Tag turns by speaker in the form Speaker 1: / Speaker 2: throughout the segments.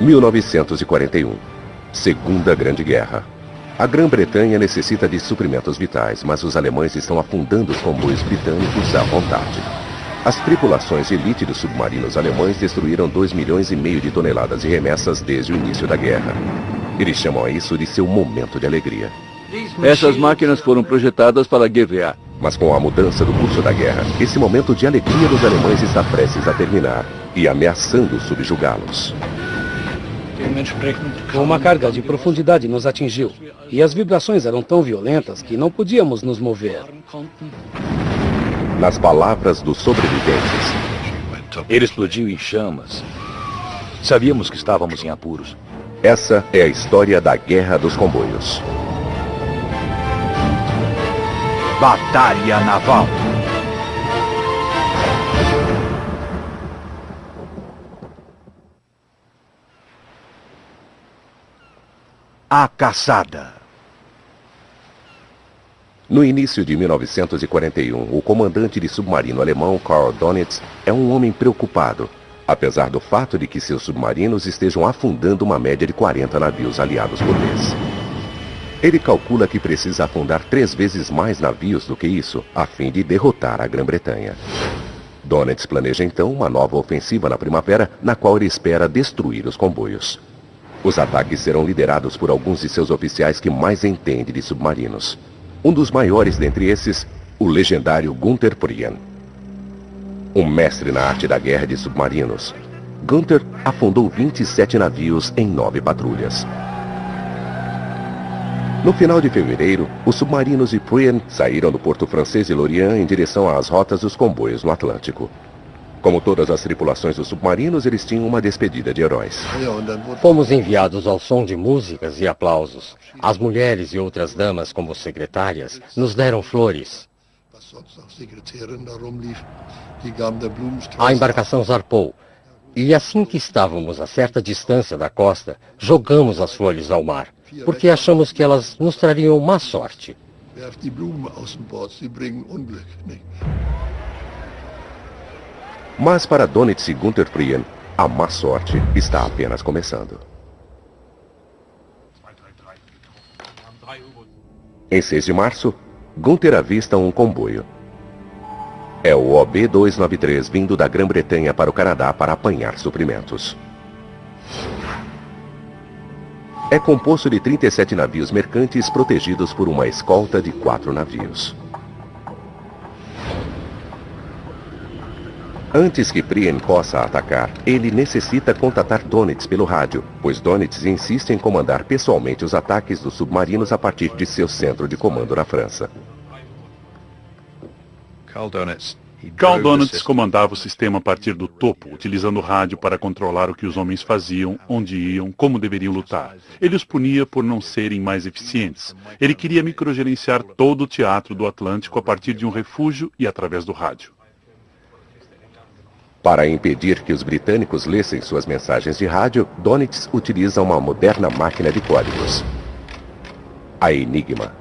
Speaker 1: 1941. Segunda Grande Guerra. A Grã-Bretanha necessita de suprimentos vitais, mas os alemães estão afundando os comboios britânicos à vontade. As tripulações de elite dos submarinos alemães destruíram 2,5 milhões de toneladas de remessas desde o início da guerra. Eles chamam a isso de seu momento de alegria.
Speaker 2: Essas máquinas foram projetadas para guerrear.
Speaker 1: Mas com a mudança do curso da guerra, esse momento de alegria dos alemães está prestes a terminar e ameaçando subjugá-los.
Speaker 3: Uma carga de profundidade nos atingiu, e as vibrações eram tão violentas que não podíamos nos mover.
Speaker 1: Nas palavras dos sobreviventes,
Speaker 4: ele explodiu em chamas. Sabíamos que estávamos em apuros.
Speaker 1: Essa é a história da Guerra dos Comboios.
Speaker 4: Batalha Naval. A caçada.
Speaker 1: No início de 1941, o comandante de submarino alemão Karl Donitz é um homem preocupado, apesar do fato de que seus submarinos estejam afundando uma média de 40 navios aliados por mês. Ele calcula que precisa afundar 3 vezes mais navios do que isso, a fim de derrotar a Grã-Bretanha. Donitz planeja então uma nova ofensiva na primavera, na qual ele espera destruir os comboios. Os ataques serão liderados por alguns de seus oficiais que mais entendem de submarinos. Um dos maiores dentre esses, o legendário Günther Prien. Um mestre na arte da guerra de submarinos, Günther afundou 27 navios em 9 patrulhas. No final de fevereiro, os submarinos de Prien saíram do porto francês de Lorient em direção às rotas dos comboios no Atlântico. Como todas as tripulações dos submarinos, eles tinham uma despedida de heróis.
Speaker 5: Fomos enviados ao som de músicas e aplausos. As mulheres e outras damas, como secretárias, nos deram flores. A embarcação zarpou. E assim que estávamos a certa distância da costa, jogamos as flores ao mar, porque achamos que elas nos trariam má sorte.
Speaker 1: Mas para Donitz e Günther Prien, a má sorte está apenas começando. Em 6 de março, Günther avista um comboio. É o OB-293 vindo da Grã-Bretanha para o Canadá para apanhar suprimentos. É composto de 37 navios mercantes protegidos por uma escolta de 4 navios. Antes que Prien possa atacar, ele necessita contatar Donitz pelo rádio, pois Donitz insiste em comandar pessoalmente os ataques dos submarinos a partir de seu centro de comando na França.
Speaker 6: Karl Donitz comandava o sistema a partir do topo, utilizando o rádio para controlar o que os homens faziam, onde iam, como deveriam lutar. Ele os punia por não serem mais eficientes. Ele queria microgerenciar todo o teatro do Atlântico a partir de um refúgio e através do rádio.
Speaker 1: Para impedir que os britânicos lessem suas mensagens de rádio, Donitz utiliza uma moderna máquina de códigos, a Enigma.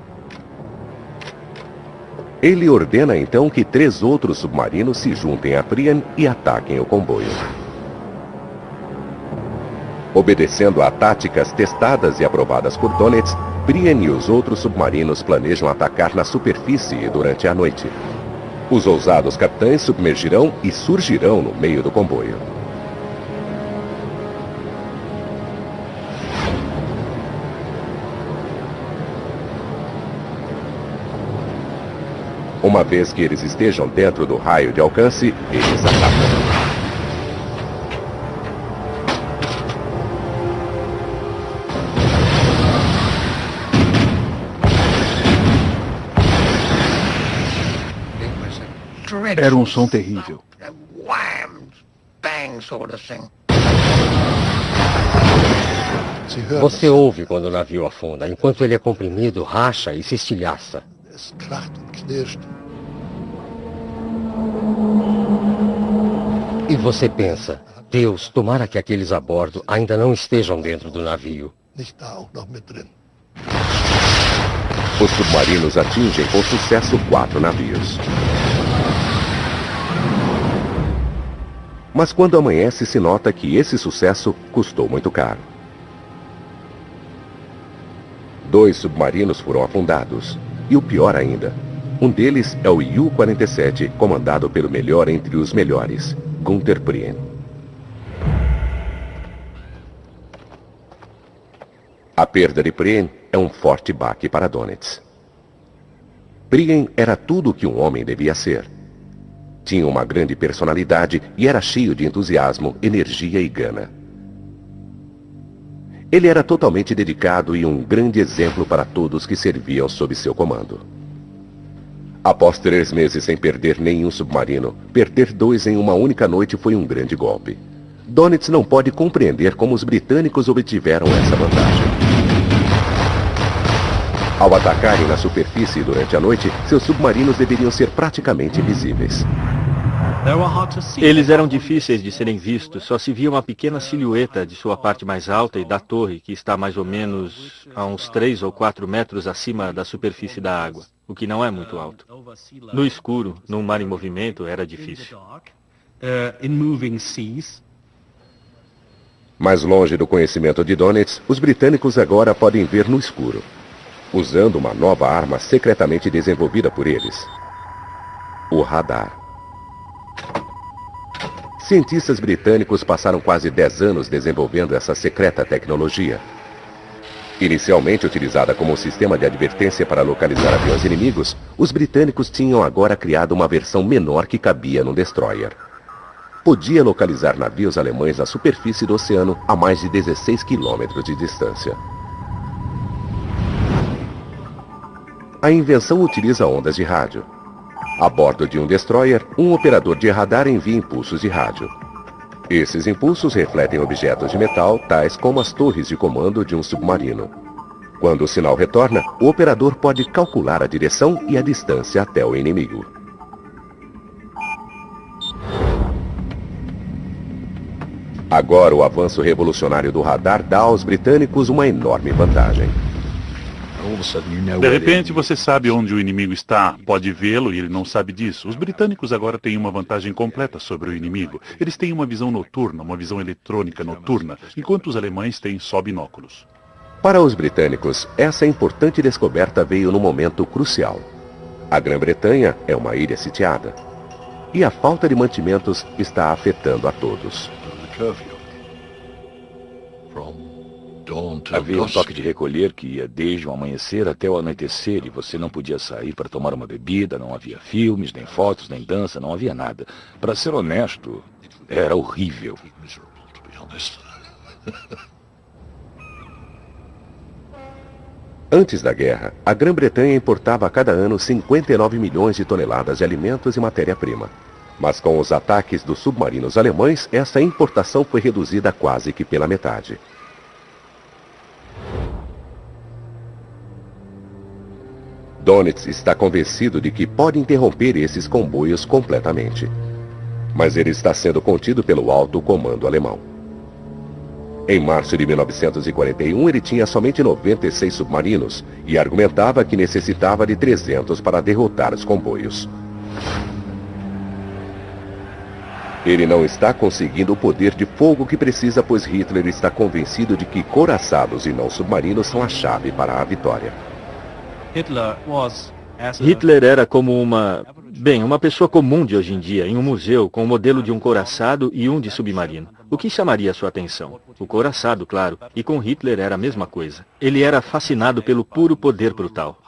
Speaker 1: Ele ordena então que 3 outros submarinos se juntem a Prien e ataquem o comboio. Obedecendo a táticas testadas e aprovadas por Donitz, Prien e os outros submarinos planejam atacar na superfície durante a noite. Os ousados capitães submergirão e surgirão no meio do comboio. Uma vez que eles estejam dentro do raio de alcance, eles atacam.
Speaker 6: Era um som terrível.
Speaker 5: Você ouve quando o navio afunda, enquanto ele é comprimido, racha e se estilhaça. E você pensa, Deus, tomara que aqueles a bordo ainda não estejam dentro do navio.
Speaker 1: Os submarinos atingem com sucesso 4 navios. Mas quando amanhece, se nota que esse sucesso custou muito caro. 2 submarinos foram afundados. E o pior ainda, um deles é o U-47, comandado pelo melhor entre os melhores, Günther Prien. A perda de Prien é um forte baque para Dönitz. Prien era tudo o que um homem devia ser. Tinha uma grande personalidade e era cheio de entusiasmo, energia e gana. Ele era totalmente dedicado e um grande exemplo para todos que serviam sob seu comando. Após 3 meses sem perder nenhum submarino, perder 2 em uma única noite foi um grande golpe. Dönitz não pode compreender como os britânicos obtiveram essa vantagem. Ao atacarem na superfície durante a noite, seus submarinos deveriam ser praticamente invisíveis.
Speaker 7: Eles eram difíceis de serem vistos, só se via uma pequena silhueta de sua parte mais alta e da torre, que está mais ou menos a uns 3 ou 4 metros acima da superfície da água, o que não é muito alto. No escuro, num mar em movimento, era difícil.
Speaker 1: Mais longe do conhecimento de Dönitz, os britânicos agora podem ver no escuro, usando uma nova arma secretamente desenvolvida por eles: o radar. Cientistas britânicos passaram quase 10 anos desenvolvendo essa secreta tecnologia. Inicialmente utilizada como um sistema de advertência para localizar aviões inimigos, os britânicos tinham agora criado uma versão menor que cabia num destroyer. Podia localizar navios alemães na superfície do oceano a mais de 16 quilômetros de distância. A invenção utiliza ondas de rádio. A bordo de um destroyer, um operador de radar envia impulsos de rádio. Esses impulsos refletem objetos de metal, tais como as torres de comando de um submarino. Quando o sinal retorna, o operador pode calcular a direção e a distância até o inimigo. Agora, o avanço revolucionário do radar dá aos britânicos uma enorme vantagem.
Speaker 6: De repente você sabe onde o inimigo está, pode vê-lo e ele não sabe disso. Os britânicos agora têm uma vantagem completa sobre o inimigo. Eles têm uma visão noturna, uma visão eletrônica noturna, enquanto os alemães têm só binóculos.
Speaker 1: Para os britânicos, essa importante descoberta veio num momento crucial. A Grã-Bretanha é uma ilha sitiada. E a falta de mantimentos está afetando a todos.
Speaker 4: Havia um toque de recolher que ia desde o amanhecer até o anoitecer e você não podia sair para tomar uma bebida, não havia filmes, nem fotos, nem dança, não havia nada. Para ser honesto, era horrível.
Speaker 1: Antes da guerra, a Grã-Bretanha importava a cada ano 59 milhões de toneladas de alimentos e matéria-prima. Mas com os ataques dos submarinos alemães, essa importação foi reduzida quase que pela metade. Dönitz está convencido de que pode interromper esses comboios completamente. Mas ele está sendo contido pelo alto comando alemão. Em março de 1941, ele tinha somente 96 submarinos e argumentava que necessitava de 300 para derrotar os comboios. Ele não está conseguindo o poder de fogo que precisa, pois Hitler está convencido de que couraçados e não submarinos são a chave para a vitória.
Speaker 7: Hitler era como uma pessoa comum de hoje em dia, em um museu, com o modelo de um couraçado e um de submarino. O que chamaria sua atenção? O couraçado, claro, e com Hitler era a mesma coisa. Ele era fascinado pelo puro poder brutal.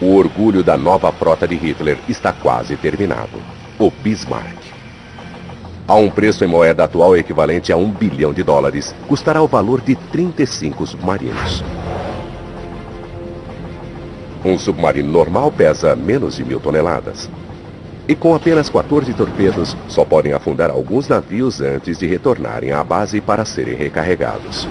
Speaker 1: O orgulho da nova frota de Hitler está quase terminado. O Bismarck. A um preço em moeda atual equivalente a $1 bilhão, custará o valor de 35 submarinos. Um submarino normal pesa menos de 1.000 toneladas. E com apenas 14 torpedos, só podem afundar alguns navios antes de retornarem à base para serem recarregados.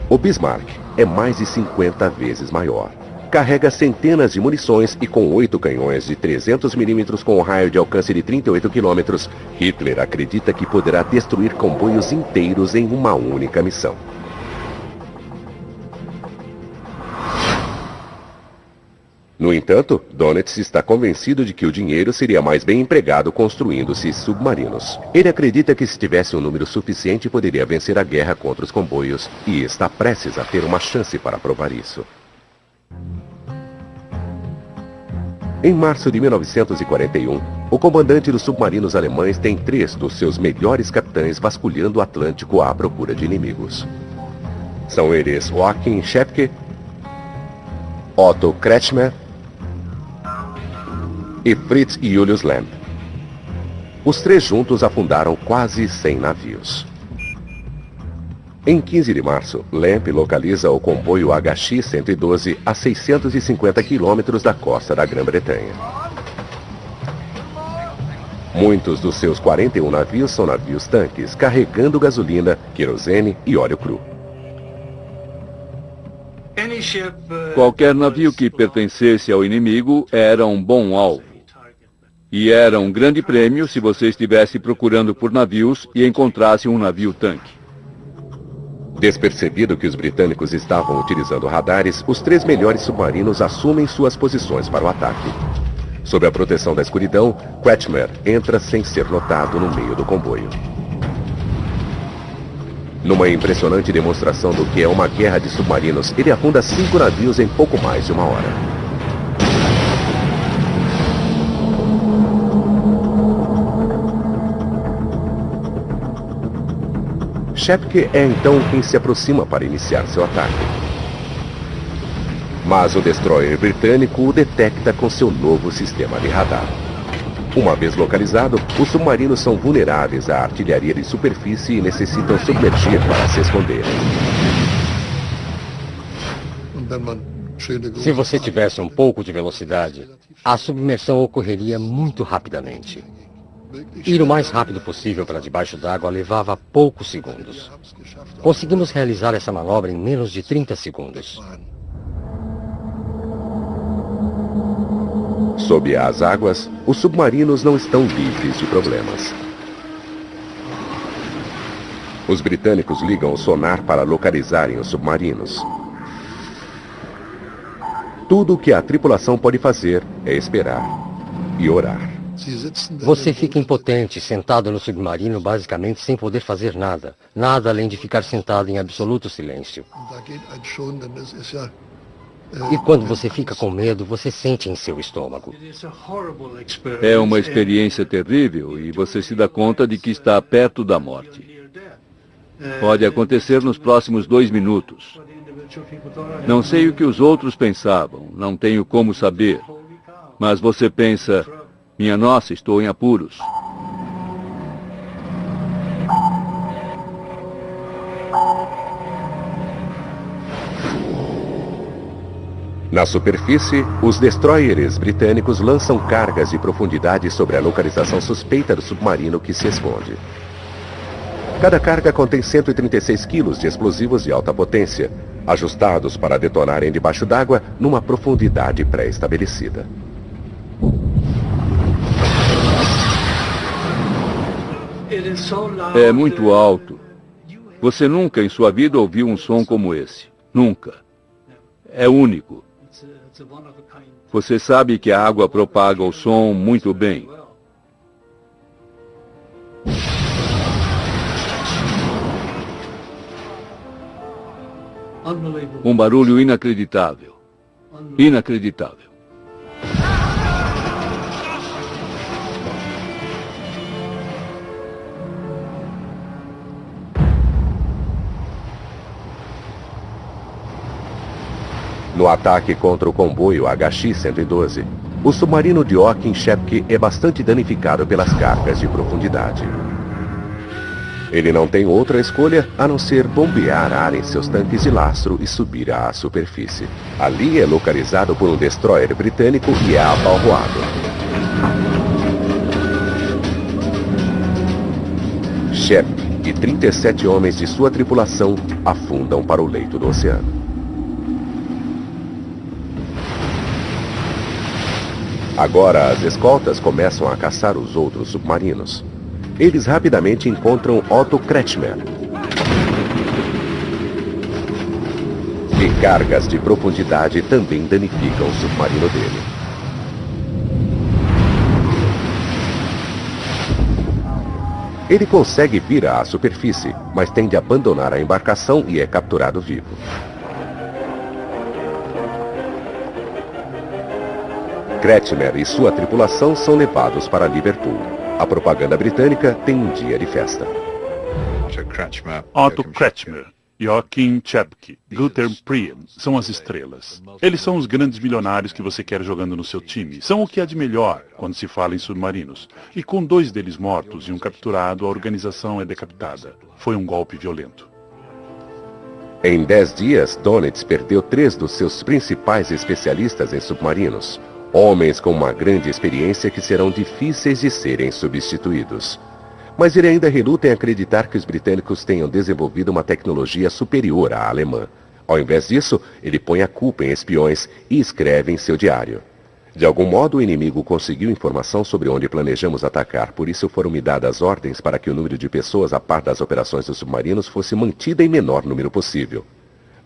Speaker 1: O Bismarck é mais de 50 vezes maior. Carrega centenas de munições e com 8 canhões de 300 mm com um raio de alcance de 38 km, Hitler acredita que poderá destruir comboios inteiros em uma única missão. No entanto, Donitz está convencido de que o dinheiro seria mais bem empregado construindo-se submarinos. Ele acredita que se tivesse um número suficiente poderia vencer a guerra contra os comboios e está prestes a ter uma chance para provar isso. Em março de 1941, o comandante dos submarinos alemães tem 3 dos seus melhores capitães vasculhando o Atlântico à procura de inimigos. São eles Joachim Schepke, Otto Kretschmer e Fritz Julius Lemp. Os 3 juntos afundaram quase 100 navios. Em 15 de março, Lemp localiza o comboio HX-112 a 650 quilômetros da costa da Grã-Bretanha. Muitos dos seus 41 navios são navios-tanques, carregando gasolina, querosene e óleo cru.
Speaker 2: Qualquer navio que pertencesse ao inimigo era um bom alvo. E era um grande prêmio se você estivesse procurando por navios e encontrasse um navio-tanque.
Speaker 1: Despercebido que os britânicos estavam utilizando radares, os 3 melhores submarinos assumem suas posições para o ataque. Sob a proteção da escuridão, Kretschmer entra sem ser notado no meio do comboio. Numa impressionante demonstração do que é uma guerra de submarinos, ele afunda 5 navios em pouco mais de 1 hora. Schepke é então quem se aproxima para iniciar seu ataque. Mas o destroyer britânico o detecta com seu novo sistema de radar. Uma vez localizado, os submarinos são vulneráveis à artilharia de superfície e necessitam submergir para se esconderem.
Speaker 5: Se você tivesse um pouco de velocidade, a submersão ocorreria muito rapidamente. Ir o mais rápido possível para debaixo d'água levava poucos segundos. Conseguimos realizar essa manobra em menos de 30 segundos.
Speaker 1: Sob as águas, os submarinos não estão livres de problemas. Os britânicos ligam o sonar para localizarem os submarinos. Tudo o que a tripulação pode fazer é esperar e orar.
Speaker 5: Você fica impotente, sentado no submarino, basicamente sem poder fazer nada. Nada além de ficar sentado em absoluto silêncio. E quando você fica com medo, você sente em seu estômago.
Speaker 2: É uma experiência terrível e você se dá conta de que está perto da morte. Pode acontecer nos próximos 2 minutos. Não sei o que os outros pensavam, não tenho como saber. Mas você pensa, minha nossa, estou em apuros.
Speaker 1: Na superfície, os destroyers britânicos lançam cargas de profundidade sobre a localização suspeita do submarino que se esconde. Cada carga contém 136 quilos de explosivos de alta potência, ajustados para detonarem debaixo d'água numa profundidade pré-estabelecida.
Speaker 2: É muito alto. Você nunca em sua vida ouviu um som como esse. Nunca. É único. Você sabe que a água propaga o som muito bem. Um barulho inacreditável. Inacreditável.
Speaker 1: No ataque contra o comboio HX-112, o submarino de Joachim Schepke é bastante danificado pelas cargas de profundidade. Ele não tem outra escolha a não ser bombear ar em seus tanques de lastro e subir à superfície. Ali é localizado por um destroyer britânico e é apalroado. Schepke e 37 homens de sua tripulação afundam para o leito do oceano. Agora as escoltas começam a caçar os outros submarinos. Eles rapidamente encontram Otto Kretschmer. E cargas de profundidade também danificam o submarino dele. Ele consegue vir à superfície, mas tem de abandonar a embarcação e é capturado vivo. Kretschmer e sua tripulação são levados para Liverpool. A propaganda britânica tem um dia de festa.
Speaker 6: Otto Kretschmer, Joachim Chebke, Gunther Prien são as estrelas. Eles são os grandes milionários que você quer jogando no seu time. São o que há de melhor quando se fala em submarinos. E com 2 deles mortos e um capturado, a organização é decapitada. Foi um golpe violento.
Speaker 1: Em 10 dias, Donitz perdeu 3 dos seus principais especialistas em submarinos. Homens com uma grande experiência que serão difíceis de serem substituídos. Mas ele ainda reluta em acreditar que os britânicos tenham desenvolvido uma tecnologia superior à alemã. Ao invés disso, ele põe a culpa em espiões e escreve em seu diário. De algum modo, o inimigo conseguiu informação sobre onde planejamos atacar, por isso foram-me dadas ordens para que o número de pessoas a par das operações dos submarinos fosse mantida em menor número possível.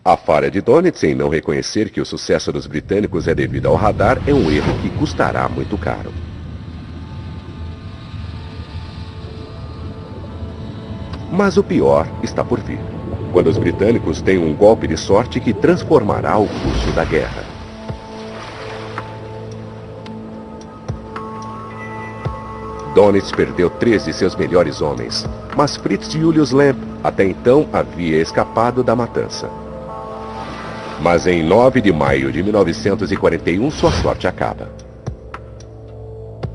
Speaker 1: A falha de Donitz em não reconhecer que o sucesso dos britânicos é devido ao radar é um erro que custará muito caro. Mas o pior está por vir, quando os britânicos têm um golpe de sorte que transformará o curso da guerra. Donitz perdeu 3 de seus melhores homens, mas Fritz Julius Lemp até então havia escapado da matança. Mas em 9 de maio de 1941 sua sorte acaba.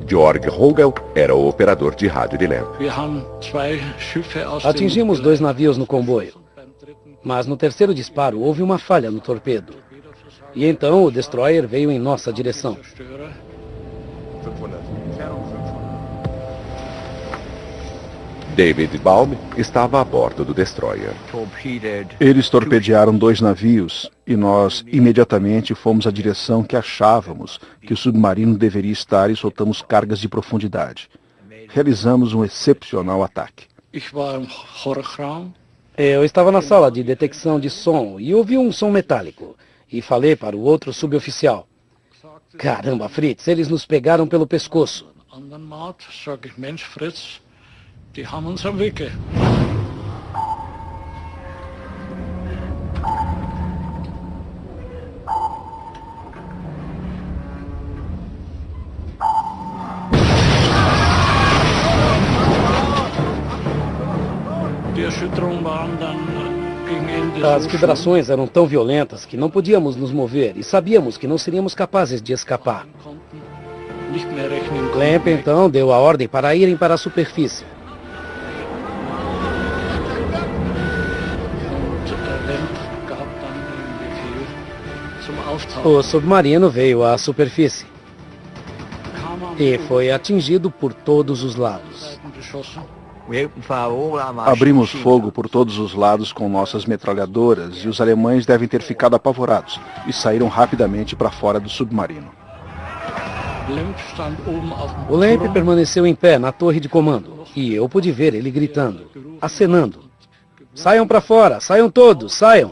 Speaker 1: Georg Rogel era o operador de rádio de Lemp.
Speaker 3: Atingimos 2 navios no comboio. Mas no terceiro disparo houve uma falha no torpedo. E então o destroyer veio em nossa direção.
Speaker 1: David Baum estava a bordo do destroyer.
Speaker 8: Eles torpedearam 2 navios e nós imediatamente fomos à direção que achávamos que o submarino deveria estar e soltamos cargas de profundidade. Realizamos um excepcional ataque.
Speaker 3: Eu estava na sala de detecção de som e ouvi um som metálico. E falei para o outro suboficial: "Caramba, Fritz, eles nos pegaram pelo pescoço."
Speaker 9: Die haben uns am Wickel.
Speaker 3: As vibrações eram tão violentas que não podíamos nos mover e sabíamos que não seríamos capazes de escapar. Lemp então deu a ordem para irem para a superfície. O submarino veio à superfície e foi atingido por todos os lados.
Speaker 8: Abrimos fogo por todos os lados com nossas metralhadoras e os alemães devem ter ficado apavorados e saíram rapidamente para fora do submarino.
Speaker 3: O Lemp permaneceu em pé na torre de comando e eu pude ver ele gritando, acenando: "Saiam para fora, saiam todos, saiam!"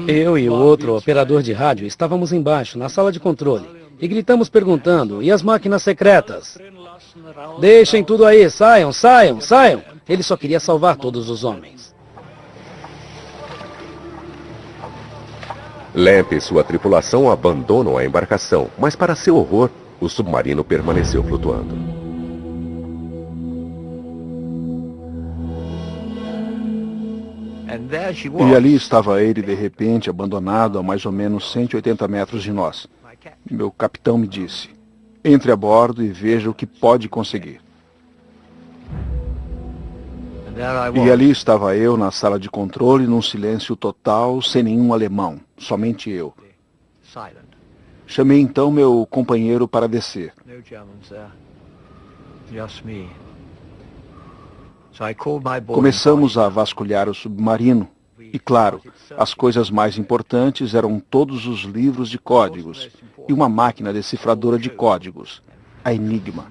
Speaker 3: Eu e o outro operador de rádio estávamos embaixo, na sala de controle, e gritamos perguntando: "E as máquinas secretas?" "Deixem tudo aí, saiam, saiam, saiam!" Ele só queria salvar todos os homens.
Speaker 1: Lemp e sua tripulação abandonam a embarcação, mas para seu horror, o submarino permaneceu flutuando.
Speaker 8: E ali estava ele, de repente, abandonado a mais ou menos 180 metros de nós. Meu capitão me disse: "Entre a bordo e veja o que pode conseguir." E ali estava eu na sala de controle, num silêncio total, sem nenhum alemão, somente eu. Chamei então meu companheiro para descer. Começamos a vasculhar o submarino. E claro, as coisas mais importantes eram todos os livros de códigos e uma máquina decifradora de códigos, a Enigma.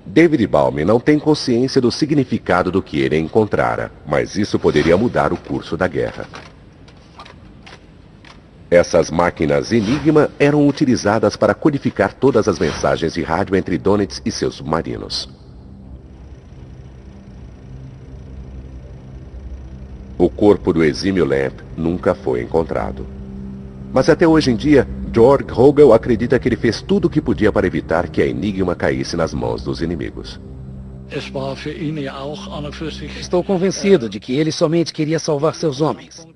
Speaker 1: David Balme não tem consciência do significado do que ele encontrara, mas isso poderia mudar o curso da guerra. Essas máquinas Enigma eram utilizadas para codificar todas as mensagens de rádio entre Donitz e seus submarinos. O corpo do exímio Lamp nunca foi encontrado. Mas até hoje em dia, Georg Hogel acredita que ele fez tudo o que podia para evitar que a Enigma caísse nas mãos dos inimigos.
Speaker 3: Estou convencido de que ele somente queria salvar seus homens.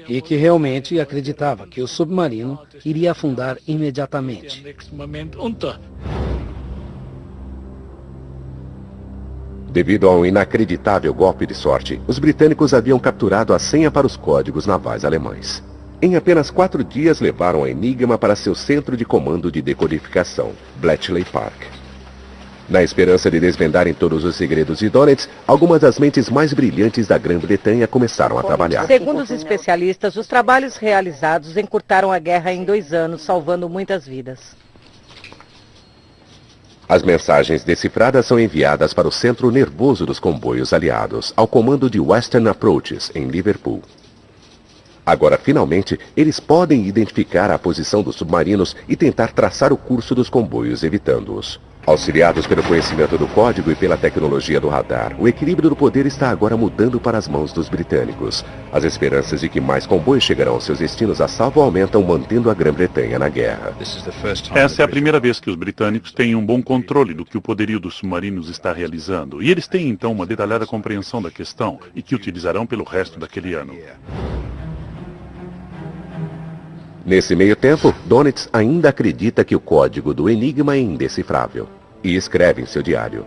Speaker 3: E que realmente acreditava que o submarino iria afundar imediatamente.
Speaker 1: Devido a um inacreditável golpe de sorte, os britânicos haviam capturado a senha para os códigos navais alemães. Em apenas 4 dias levaram a Enigma para seu centro de comando de decodificação, Bletchley Park. Na esperança de desvendarem todos os segredos de Donitz, algumas das mentes mais brilhantes da Grã-Bretanha começaram a trabalhar.
Speaker 10: Segundo os especialistas, os trabalhos realizados encurtaram a guerra em 2 anos, salvando muitas vidas.
Speaker 1: As mensagens decifradas são enviadas para o centro nervoso dos comboios aliados, ao comando de Western Approaches, em Liverpool. Agora, finalmente, eles podem identificar a posição dos submarinos e tentar traçar o curso dos comboios, evitando-os. Auxiliados pelo conhecimento do código e pela tecnologia do radar, o equilíbrio do poder está agora mudando para as mãos dos britânicos. As esperanças de que mais comboios chegarão aos seus destinos a salvo aumentam, mantendo a Grã-Bretanha na guerra.
Speaker 6: Essa é a primeira vez que os britânicos têm um bom controle do que o poderio dos submarinos está realizando. E eles têm, então, uma detalhada compreensão da questão e que utilizarão pelo resto daquele ano.
Speaker 1: Nesse meio tempo, Donitz ainda acredita que o código do Enigma é indecifrável. E escreve em seu diário: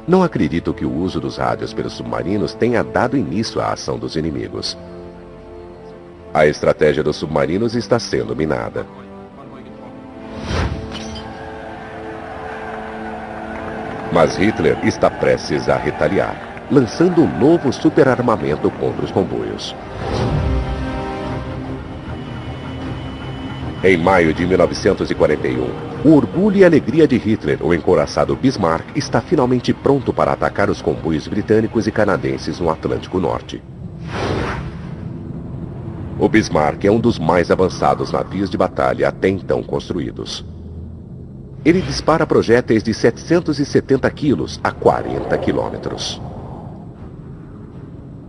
Speaker 1: "Não acredito que o uso dos rádios pelos submarinos tenha dado início à ação dos inimigos. A estratégia dos submarinos está sendo minada." Mas Hitler está prestes a retaliar, lançando um novo superarmamento contra os comboios. Em maio de 1941, o orgulho e alegria de Hitler, o encouraçado Bismarck, está finalmente pronto para atacar os comboios britânicos e canadenses no Atlântico Norte. O Bismarck é um dos mais avançados navios de batalha até então construídos. Ele dispara projéteis de 770 quilos a 40 quilômetros.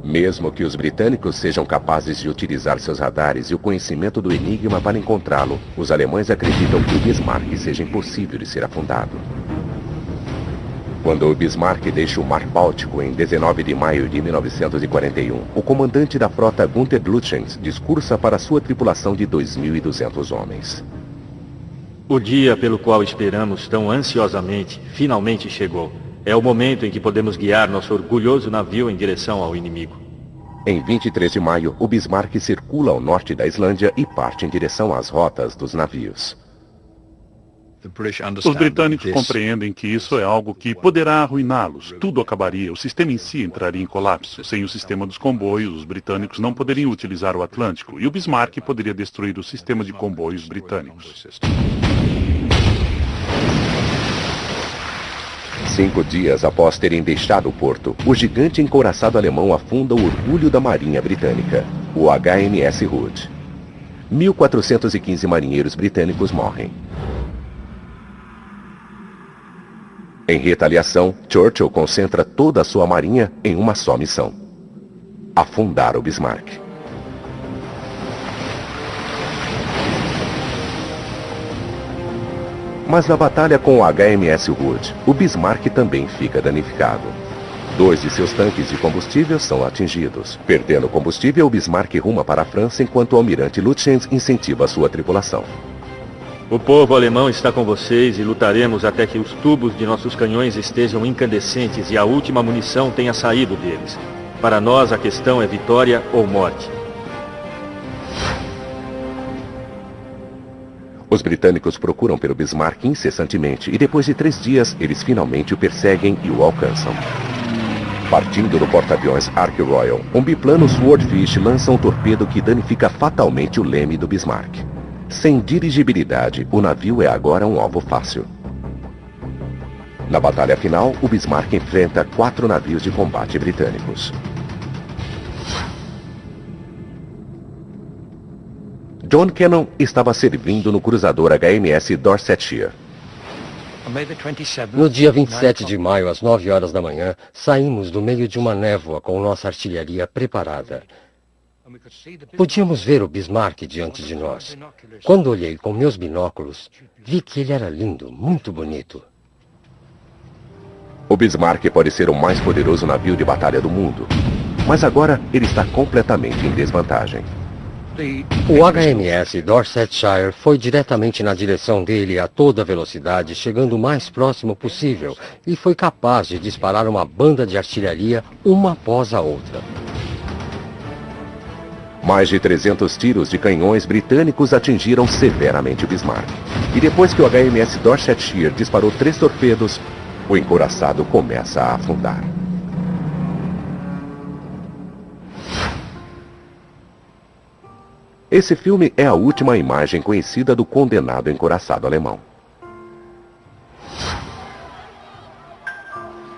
Speaker 1: Mesmo que os britânicos sejam capazes de utilizar seus radares e o conhecimento do Enigma para encontrá-lo, os alemães acreditam que o Bismarck seja impossível de ser afundado. Quando o Bismarck deixa o Mar Báltico em 19 de maio de 1941, o comandante da frota Gunther Lütjens discursa para sua tripulação de 2.200 homens.
Speaker 7: O dia pelo qual esperamos tão ansiosamente finalmente chegou. É o momento em que podemos guiar nosso orgulhoso navio em direção ao inimigo.
Speaker 1: Em 23 de maio, o Bismarck circula ao norte da Islândia e parte em direção às rotas dos navios.
Speaker 6: Os britânicos compreendem que isso é algo que poderá arruiná-los. Tudo acabaria, o sistema em si entraria em colapso. Sem o sistema dos comboios, os britânicos não poderiam utilizar o Atlântico, e o Bismarck poderia destruir o sistema de comboios britânicos.
Speaker 1: 5 dias após terem deixado o porto, o gigante encouraçado alemão afunda o orgulho da Marinha Britânica, o HMS Hood. 1.415 marinheiros britânicos morrem. Em retaliação, Churchill concentra toda a sua marinha em uma só missão: afundar o Bismarck. Mas na batalha com o HMS Hood, o Bismarck também fica danificado. 2 de seus tanques de combustível são atingidos. Perdendo combustível, o Bismarck ruma para a França enquanto o almirante Lütjens incentiva a sua tripulação.
Speaker 7: O povo alemão está com vocês e lutaremos até que os tubos de nossos canhões estejam incandescentes e a última munição tenha saído deles. Para nós, a questão é vitória ou morte.
Speaker 1: Os britânicos procuram pelo Bismarck incessantemente e depois de 3 dias, eles finalmente o perseguem e o alcançam. Partindo do porta-aviões Ark Royal, um biplano Swordfish lança um torpedo que danifica fatalmente o leme do Bismarck. Sem dirigibilidade, o navio é agora um alvo fácil. Na batalha final, o Bismarck enfrenta 4 navios de combate britânicos. John Cannon estava servindo no cruzador HMS Dorsetshire.
Speaker 5: No dia 27 de maio, às 9 horas da manhã, saímos do meio de uma névoa com nossa artilharia preparada. Podíamos ver o Bismarck diante de nós. Quando olhei com meus binóculos, vi que ele era lindo, muito bonito.
Speaker 1: O Bismarck pode ser o mais poderoso navio de batalha do mundo, mas agora ele está completamente em desvantagem.
Speaker 5: O HMS Dorsetshire foi diretamente na direção dele a toda velocidade, chegando o mais próximo possível, e foi capaz de disparar uma banda de artilharia uma após a outra.
Speaker 1: Mais de 300 tiros de canhões britânicos atingiram severamente o Bismarck. E depois que o HMS Dorsetshire disparou 3 torpedos, o encouraçado começa a afundar. Esse filme é a última imagem conhecida do condenado encouraçado alemão.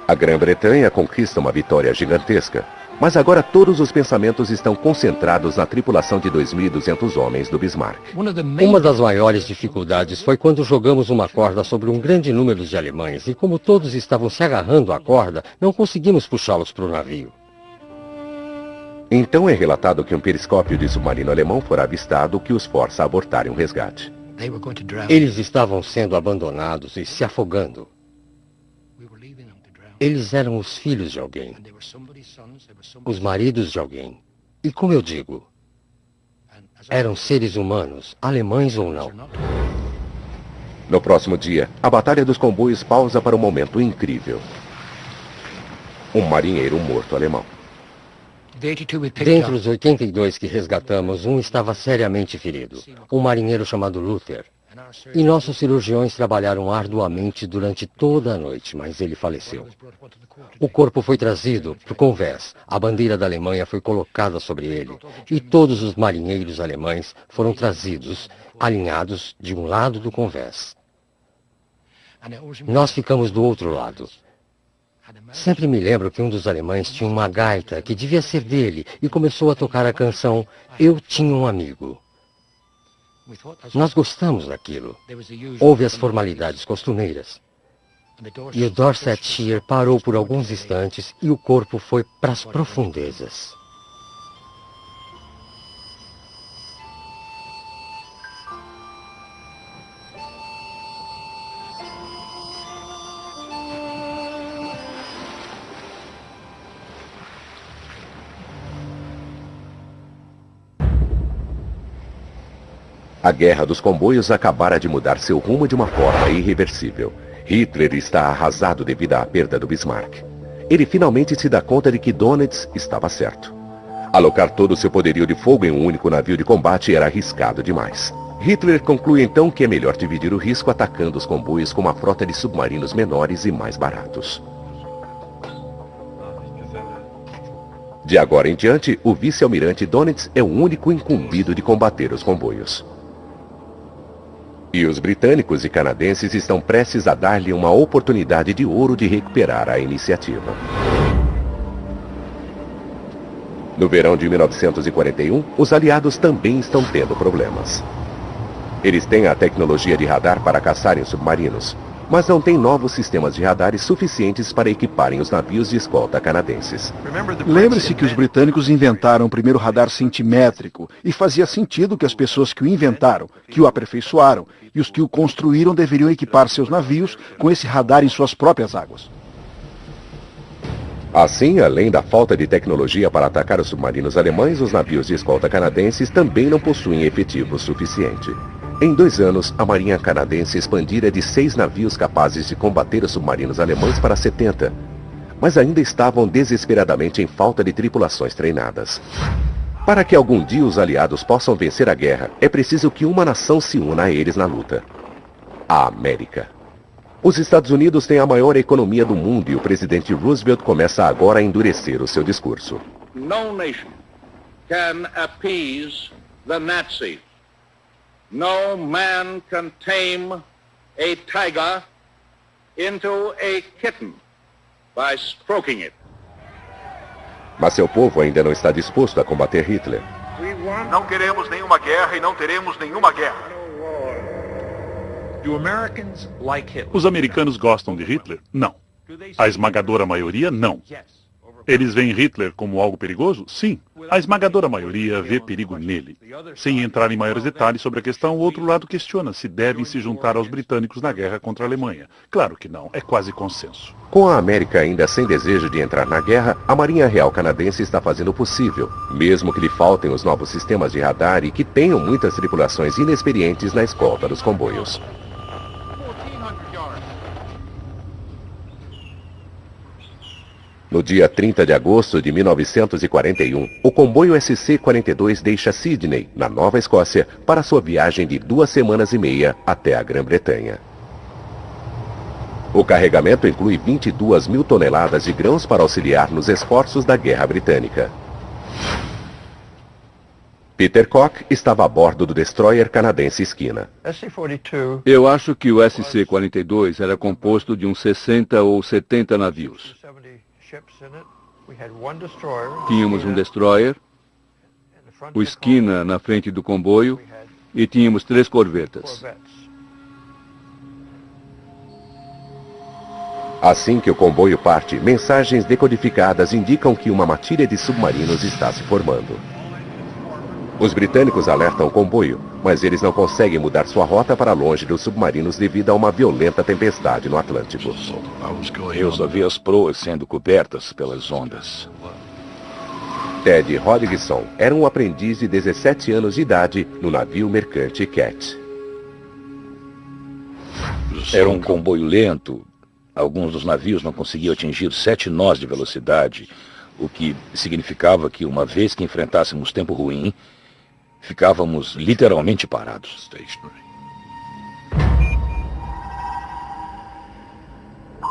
Speaker 1: A Grã-Bretanha conquista uma vitória gigantesca, mas agora todos os pensamentos estão concentrados na tripulação de 2.200 homens do Bismarck.
Speaker 5: Uma das maiores dificuldades foi quando jogamos uma corda sobre um grande número de alemães, e como todos estavam se agarrando à corda, não conseguimos puxá-los para o navio.
Speaker 1: Então é relatado que um periscópio de submarino alemão fora avistado que os força a abortarem um resgate.
Speaker 5: Eles estavam sendo abandonados e se afogando. Eles eram os filhos de alguém, os maridos de alguém. E como eu digo, eram seres humanos, alemães ou não.
Speaker 1: No próximo dia, a Batalha dos Comboios pausa para um momento incrível. Um marinheiro morto alemão.
Speaker 5: Dentre os 82 que resgatamos, um estava seriamente ferido, um marinheiro chamado Luther. E nossos cirurgiões trabalharam arduamente durante toda a noite, mas ele faleceu. O corpo foi trazido para o convés, a bandeira da Alemanha foi colocada sobre ele, e todos os marinheiros alemães foram trazidos, alinhados de um lado do convés. Nós ficamos do outro lado. Sempre me lembro que um dos alemães tinha uma gaita que devia ser dele e começou a tocar a canção Eu Tinha um Amigo. Nós gostamos daquilo. Houve as formalidades costumeiras. E o Dorsetshire parou por alguns instantes e o corpo foi para as profundezas.
Speaker 1: A Guerra dos Comboios acabara de mudar seu rumo de uma forma irreversível. Hitler está arrasado devido à perda do Bismarck. Ele finalmente se dá conta de que Dönitz estava certo. Alocar todo o seu poderio de fogo em um único navio de combate era arriscado demais. Hitler conclui então que é melhor dividir o risco atacando os comboios com uma frota de submarinos menores e mais baratos. De agora em diante, o vice-almirante Dönitz é o único incumbido de combater os comboios. E os britânicos e canadenses estão prestes a dar-lhe uma oportunidade de ouro de recuperar a iniciativa. No verão de 1941, os aliados também estão tendo problemas. Eles têm a tecnologia de radar para caçarem os submarinos, mas não têm novos sistemas de radares suficientes para equiparem os navios de escolta canadenses.
Speaker 8: Lembre-se que os britânicos inventaram o primeiro radar centimétrico, e fazia sentido que as pessoas que o inventaram, que o aperfeiçoaram, e os que o construíram deveriam equipar seus navios com esse radar em suas próprias águas.
Speaker 1: Assim, além da falta de tecnologia para atacar os submarinos alemães, os navios de escolta canadenses também não possuem efetivo suficiente. Em 2 anos, a Marinha Canadense expandira de 6 navios capazes de combater os submarinos alemães para 70, mas ainda estavam desesperadamente em falta de tripulações treinadas. Para que algum dia os aliados possam vencer a guerra, é preciso que uma nação se una a eles na luta: a América. Os Estados Unidos têm a maior economia do mundo e o presidente Roosevelt começa agora a endurecer o seu discurso.
Speaker 11: No nation can appease the Nazi. No man can tame a tiger into a kitten by stroking it.
Speaker 1: Mas seu povo ainda não está disposto a combater Hitler.
Speaker 8: Não queremos nenhuma guerra e não teremos nenhuma guerra.
Speaker 6: Os americanos gostam de Hitler? Não. A esmagadora maioria, não. Eles veem Hitler como algo perigoso? Sim. A esmagadora maioria vê perigo nele. Sem entrar em maiores detalhes sobre a questão, o outro lado questiona se devem se juntar aos britânicos na guerra contra a Alemanha. Claro que não, é quase consenso.
Speaker 1: Com a América ainda sem desejo de entrar na guerra, a Marinha Real Canadense está fazendo o possível, mesmo que lhe faltem os novos sistemas de radar e que tenham muitas tripulações inexperientes na escolta dos comboios. No dia 30 de agosto de 1941, o comboio SC-42 deixa Sydney, na Nova Escócia, para sua viagem de 2 semanas e meia até a Grã-Bretanha. O carregamento inclui 22 mil toneladas de grãos para auxiliar nos esforços da Guerra Britânica. Peter Koch estava a bordo do destroyer canadense Esquina.
Speaker 2: Eu acho que o SC-42 era composto de uns 60 ou 70 navios. Tínhamos um destroyer, o Esquina na frente do comboio e tínhamos 3 corvetas.
Speaker 1: Assim que o comboio parte, mensagens decodificadas indicam que uma matilha de submarinos está se formando. Os britânicos alertam o comboio, mas eles não conseguem mudar sua rota para longe dos submarinos devido a uma violenta tempestade no Atlântico.
Speaker 4: Eu só vi as proas sendo cobertas pelas ondas.
Speaker 1: Ted Hodgson era um aprendiz de 17 anos de idade no navio mercante Cat.
Speaker 4: Era um comboio lento. Alguns dos navios não conseguiam atingir 7 nós de velocidade, o que significava que uma vez que enfrentássemos tempo ruim, ficávamos literalmente parados.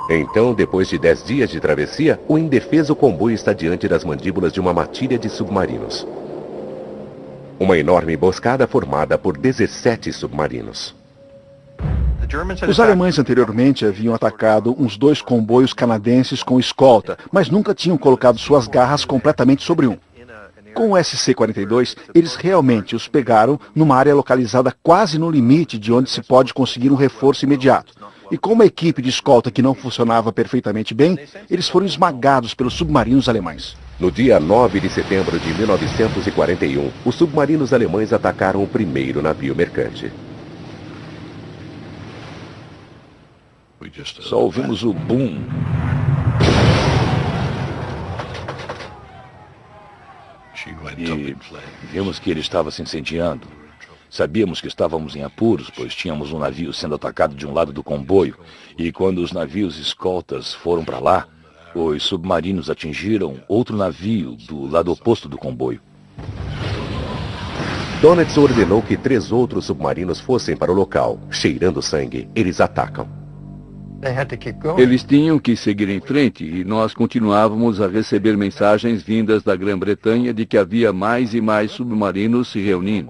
Speaker 1: Então, depois de 10 dias de travessia, o indefeso comboio está diante das mandíbulas de uma matilha de submarinos. Uma enorme emboscada formada por 17 submarinos.
Speaker 8: Os alemães anteriormente haviam atacado uns 2 comboios canadenses com escolta, mas nunca tinham colocado suas garras completamente sobre um. Com o SC-42, eles realmente os pegaram numa área localizada quase no limite de onde se pode conseguir um reforço imediato. E com uma equipe de escolta que não funcionava perfeitamente bem, eles foram esmagados pelos submarinos alemães.
Speaker 1: No dia 9 de setembro de 1941, os submarinos alemães atacaram o primeiro navio mercante.
Speaker 4: Só ouvimos o boom. E vimos que ele estava se incendiando. Sabíamos que estávamos em apuros, pois tínhamos um navio sendo atacado de um lado do comboio. E quando os navios escoltas foram para lá, os submarinos atingiram outro navio do lado oposto do comboio.
Speaker 1: Donitz ordenou que 3 outros submarinos fossem para o local. Cheirando sangue, eles atacam.
Speaker 2: Eles tinham que seguir em frente e nós continuávamos a receber mensagens vindas da Grã-Bretanha de que havia mais e mais submarinos se reunindo.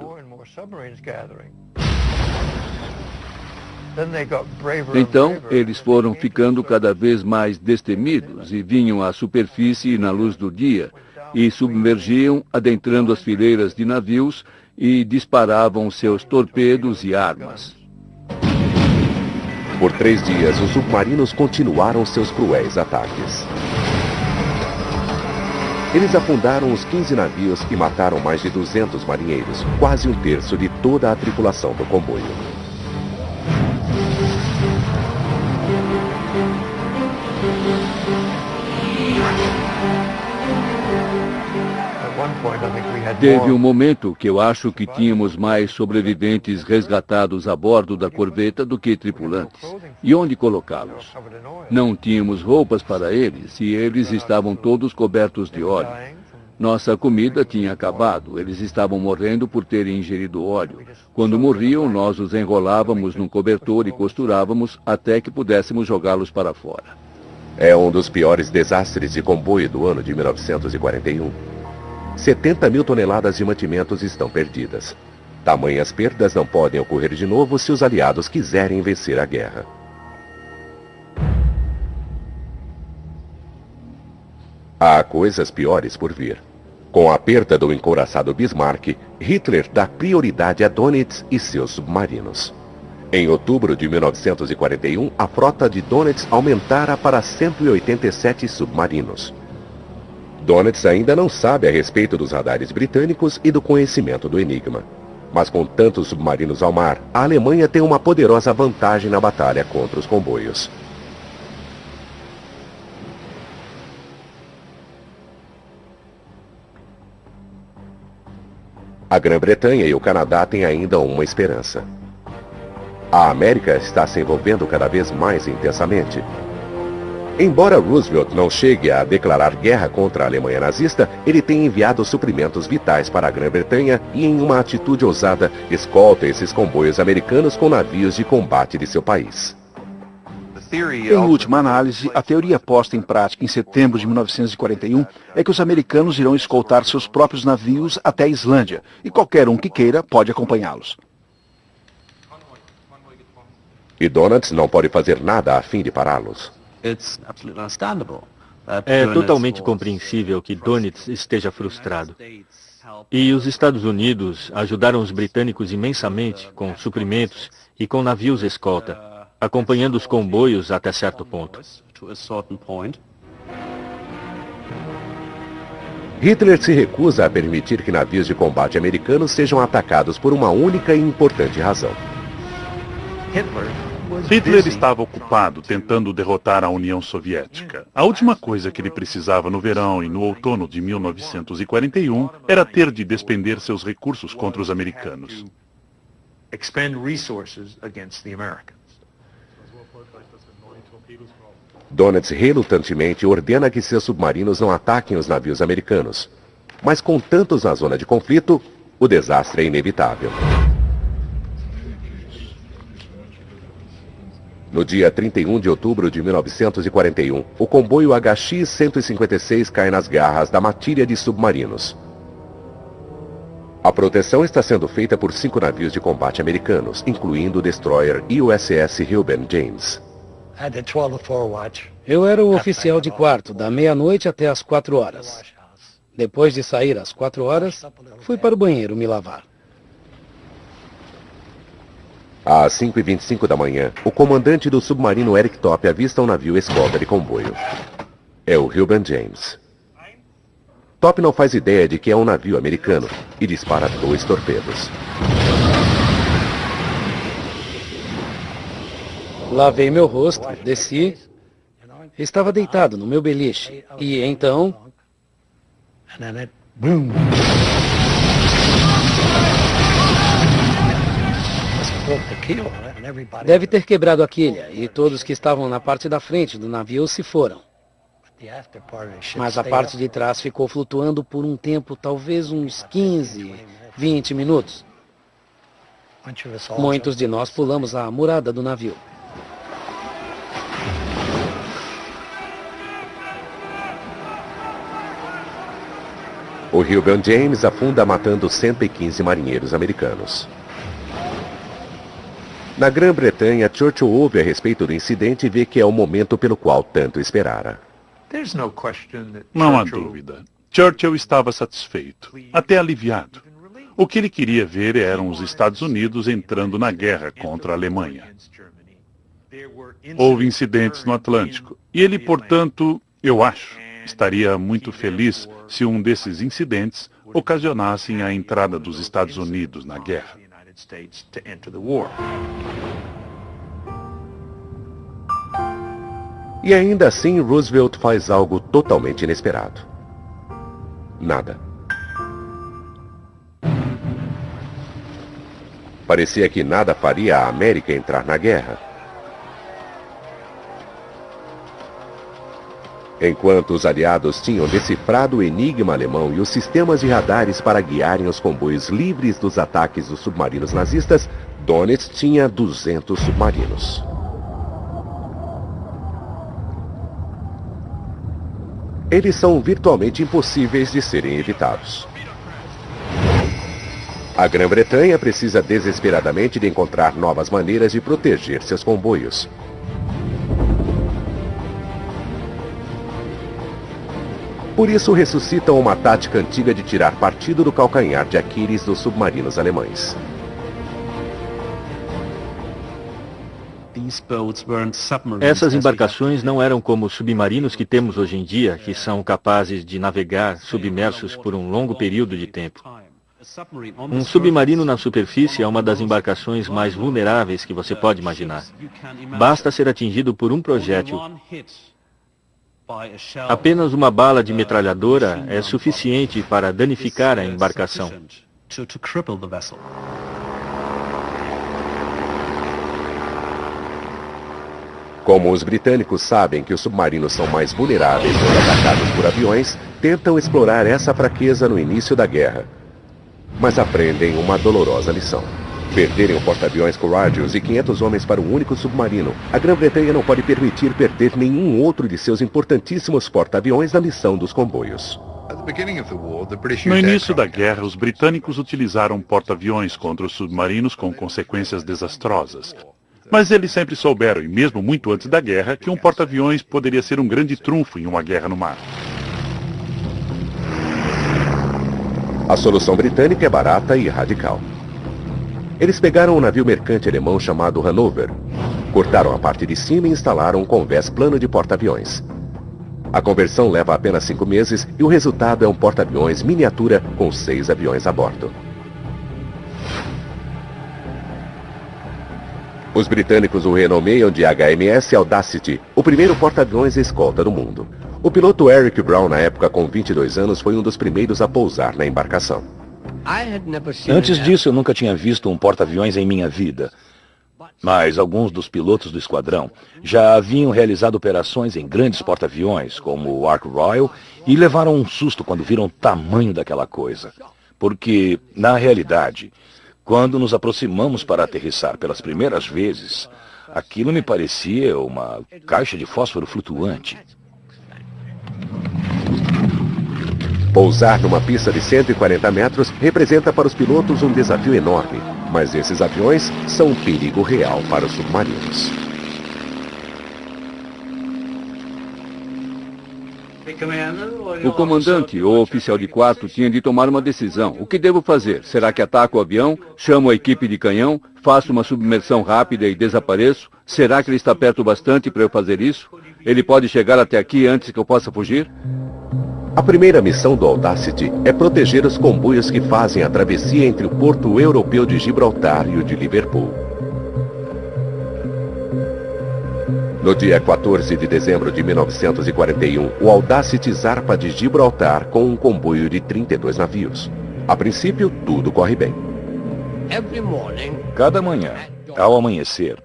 Speaker 2: Então, eles foram ficando cada vez mais destemidos e vinham à superfície na luz do dia e submergiam, adentrando as fileiras de navios e disparavam seus torpedos e armas.
Speaker 1: Por 3 dias, os submarinos continuaram seus cruéis ataques. Eles afundaram os 15 navios e mataram mais de 200 marinheiros, quase 1/3 de toda a tripulação do comboio.
Speaker 2: Teve um momento que eu acho que tínhamos mais sobreviventes resgatados a bordo da corveta do que tripulantes. E onde colocá-los? Não tínhamos roupas para eles e eles estavam todos cobertos de óleo. Nossa comida tinha acabado, eles estavam morrendo por terem ingerido óleo. Quando morriam, nós os enrolávamos num cobertor e costurávamos até que pudéssemos jogá-los para fora.
Speaker 1: É um dos piores desastres de comboio do ano de 1941. 70 mil toneladas de mantimentos estão perdidas. Tamanhas perdas não podem ocorrer de novo se os aliados quiserem vencer a guerra. Há coisas piores por vir. Com a perda do encouraçado Bismarck, Hitler dá prioridade a Dönitz e seus submarinos. Em outubro de 1941, a frota de Dönitz aumentara para 187 submarinos. Dönitz ainda não sabe a respeito dos radares britânicos e do conhecimento do Enigma. Mas com tantos submarinos ao mar, a Alemanha tem uma poderosa vantagem na batalha contra os comboios. A Grã-Bretanha e o Canadá têm ainda uma esperança. A América está se envolvendo cada vez mais intensamente. Embora Roosevelt não chegue a declarar guerra contra a Alemanha nazista, ele tem enviado suprimentos vitais para a Grã-Bretanha e, em uma atitude ousada, escolta esses comboios americanos com navios de combate de seu país.
Speaker 8: Em última análise, a teoria posta em prática em setembro de 1941 é que os americanos irão escoltar seus próprios navios até a Islândia, e qualquer um que queira pode acompanhá-los.
Speaker 1: E Dönitz não pode fazer nada a fim de pará-los.
Speaker 7: É totalmente compreensível que Dönitz esteja frustrado. E os Estados Unidos ajudaram os britânicos imensamente com suprimentos e com navios escolta, acompanhando os comboios até certo ponto.
Speaker 1: Hitler se recusa a permitir que navios de combate americanos sejam atacados por uma única e importante razão.
Speaker 6: Hitler estava ocupado tentando derrotar a União Soviética. A última coisa que ele precisava no verão e no outono de 1941 era ter de despender seus recursos contra os americanos.
Speaker 1: Dönitz relutantemente ordena que seus submarinos não ataquem os navios americanos. Mas com tantos na zona de conflito, o desastre é inevitável. No dia 31 de outubro de 1941, o comboio HX-156 cai nas garras da matilha de submarinos. A proteção está sendo feita por 5 navios de combate americanos, incluindo o destroyer USS Reuben James.
Speaker 3: Eu era o oficial de quarto, da meia-noite até às 4 horas. Depois de sair às 4 horas, fui para o banheiro me lavar.
Speaker 1: Às 5h25 da manhã, o comandante do submarino Eric Top avista um navio escolta de comboio. É o Reuben James. Top não faz ideia de que é um navio americano e dispara 2 torpedos.
Speaker 3: Lavei meu rosto, desci, estava deitado no meu beliche e então... Deve ter quebrado a quilha e todos que estavam na parte da frente do navio se foram. Mas a parte de trás ficou flutuando por um tempo, talvez uns 15, 20 minutos. Muitos de nós pulamos a murada do navio.
Speaker 1: O Reuben James afunda matando 115 marinheiros americanos. Na Grã-Bretanha, Churchill ouve a respeito do incidente e vê que é o momento pelo qual tanto esperara.
Speaker 6: Não há dúvida. Churchill estava satisfeito, até aliviado. O que ele queria ver eram os Estados Unidos entrando na guerra contra a Alemanha. Houve incidentes no Atlântico, e ele, portanto, eu acho, estaria muito feliz se um desses incidentes ocasionassem a entrada dos Estados Unidos na guerra.
Speaker 1: E ainda assim, Roosevelt faz algo totalmente inesperado. Nada. Parecia que nada faria a América entrar na guerra. Enquanto os aliados tinham decifrado o enigma alemão e os sistemas de radares para guiarem os comboios livres dos ataques dos submarinos nazistas, Dönitz tinha 200 submarinos. Eles são virtualmente impossíveis de serem evitados. A Grã-Bretanha precisa desesperadamente de encontrar novas maneiras de proteger seus comboios. Por isso ressuscitam uma tática antiga de tirar partido do calcanhar de Aquiles dos submarinos alemães.
Speaker 7: Essas embarcações não eram como os submarinos que temos hoje em dia, que são capazes de navegar submersos por um longo período de tempo. Um submarino na superfície é uma das embarcações mais vulneráveis que você pode imaginar. Basta ser atingido por um projétil. Apenas uma bala de metralhadora é suficiente para danificar a embarcação.
Speaker 1: Como os britânicos sabem que os submarinos são mais vulneráveis quando atacados por aviões, tentam explorar essa fraqueza no início da guerra. Mas aprendem uma dolorosa lição. Perderem o porta-aviões Courageous e 500 homens para um único submarino, a Grã-Bretanha não pode permitir perder nenhum outro de seus importantíssimos porta-aviões na missão dos comboios.
Speaker 6: No início da guerra, os britânicos utilizaram porta-aviões contra os submarinos com consequências desastrosas. Mas eles sempre souberam, e mesmo muito antes da guerra, que um porta-aviões poderia ser um grande trunfo em uma guerra no mar.
Speaker 1: A solução britânica é barata e radical. Eles pegaram um navio mercante alemão chamado Hanover, cortaram a parte de cima e instalaram um convés plano de porta-aviões. A conversão leva apenas 5 meses e o resultado é um porta-aviões miniatura com 6 aviões a bordo. Os britânicos o renomeiam de HMS Audacity, o primeiro porta-aviões escolta do mundo. O piloto Eric Brown, na época com 22 anos, foi um dos primeiros a pousar na embarcação.
Speaker 4: Antes disso, eu nunca tinha visto um porta-aviões em minha vida. Mas alguns dos pilotos do esquadrão já haviam realizado operações em grandes porta-aviões, como o Ark Royal, e levaram um susto quando viram o tamanho daquela coisa. Porque, na realidade, quando nos aproximamos para aterrissar pelas primeiras vezes, aquilo me parecia uma caixa de fósforo flutuante.
Speaker 1: Pousar numa pista de 140 metros representa para os pilotos um desafio enorme, mas esses aviões são um perigo real para os submarinos.
Speaker 2: O comandante ou oficial de quarto tinha de tomar uma decisão. O que devo fazer? Será que ataco o avião? Chamo a equipe de canhão? Faço uma submersão rápida e desapareço? Será que ele está perto bastante para eu fazer isso? Ele pode chegar até aqui antes que eu possa fugir?
Speaker 1: A primeira missão do Audacity é proteger os comboios que fazem a travessia entre o porto europeu de Gibraltar e o de Liverpool. No dia 14 de dezembro de 1941, o Audacity zarpa de Gibraltar com um comboio de 32 navios. A princípio, tudo corre bem.
Speaker 4: Cada manhã, ao amanhecer,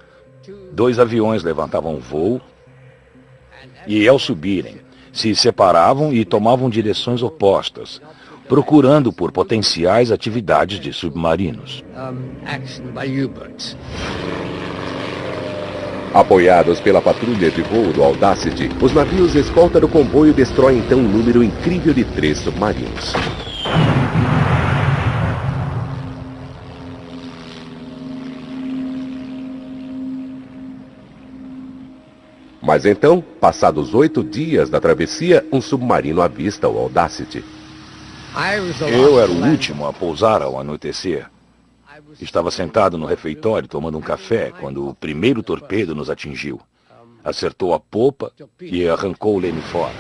Speaker 4: 2 aviões levantavam voo e, ao subirem, se separavam e tomavam direções opostas, procurando por potenciais atividades de submarinos.
Speaker 1: Apoiados pela patrulha de voo do Audacity, os navios escolta do comboio destroem então um número incrível de 3 submarinos. Mas então, passados 8 dias da travessia, um submarino avista o Audacity.
Speaker 4: Eu era o último a pousar ao anoitecer. Estava sentado no refeitório tomando um café quando o primeiro torpedo nos atingiu. Acertou a popa e arrancou o leme fora.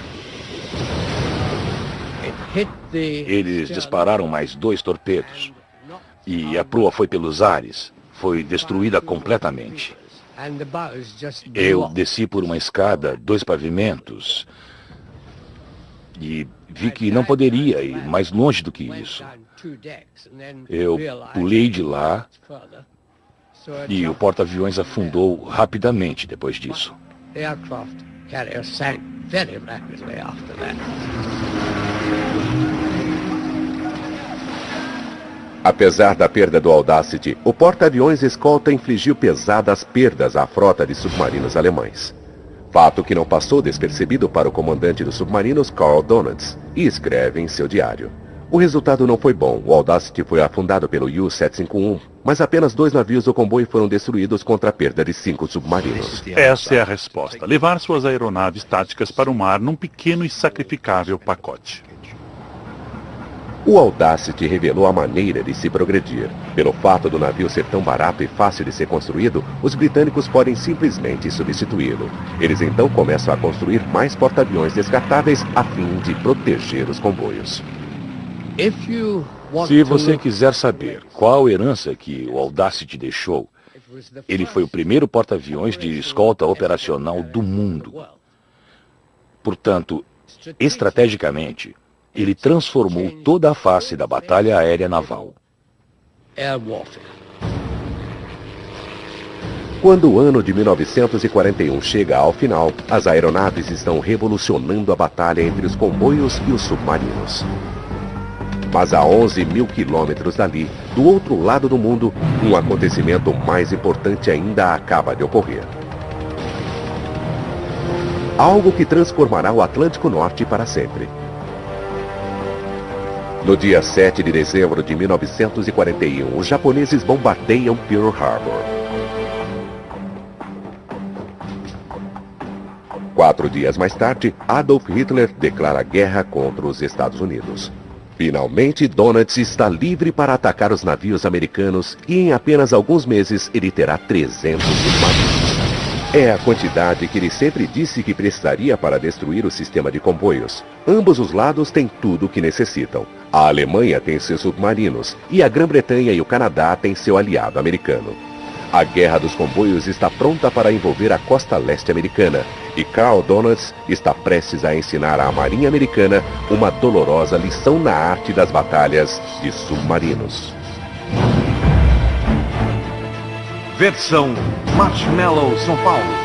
Speaker 4: Eles dispararam mais 2 torpedos. E a proa foi pelos ares. Foi destruída completamente. Eu desci por uma escada, 2 pavimentos. E vi que não poderia ir mais longe do que isso. Eu pulei de lá e o porta-aviões afundou rapidamente depois disso.
Speaker 1: Apesar da perda do Audacity, o porta-aviões escolta infligiu pesadas perdas à frota de submarinos alemães. Fato que não passou despercebido para o comandante dos submarinos, Carl Donitz, e escreve em seu diário: O resultado não foi bom. O Audacity foi afundado pelo U-751, mas apenas 2 navios do comboio foram destruídos contra a perda de 5 submarinos.
Speaker 6: Essa é a resposta. Levar suas aeronaves táticas para o mar num pequeno e sacrificável pacote.
Speaker 1: O Audacity revelou a maneira de se progredir. Pelo fato do navio ser tão barato e fácil de ser construído, os britânicos podem simplesmente substituí-lo. Eles então começam a construir mais porta-aviões descartáveis a fim de proteger os comboios.
Speaker 4: Se você quiser saber qual herança que o Audacity deixou, ele foi o primeiro porta-aviões de escolta operacional do mundo. Portanto, estrategicamente, ele transformou toda a face da batalha aérea naval.
Speaker 1: Quando o ano de 1941 chega ao final, as aeronaves estão revolucionando a batalha entre os comboios e os submarinos. Mas a 11 mil quilômetros dali, do outro lado do mundo, um acontecimento mais importante ainda acaba de ocorrer. Algo que transformará o Atlântico Norte para sempre. No dia 7 de dezembro de 1941, os japoneses bombardeiam Pearl Harbor. 4 dias mais tarde, Adolf Hitler declara guerra contra os Estados Unidos. Finalmente, Donitz está livre para atacar os navios americanos e em apenas alguns meses ele terá 300 submarinos. É a quantidade que ele sempre disse que precisaria para destruir o sistema de comboios. Ambos os lados têm tudo o que necessitam. A Alemanha tem seus submarinos e a Grã-Bretanha e o Canadá têm seu aliado americano. A guerra dos comboios está pronta para envolver a costa leste americana e Carl Donitz está prestes a ensinar à Marinha Americana uma dolorosa lição na arte das batalhas de submarinos.
Speaker 12: Versão Marshmallow São Paulo.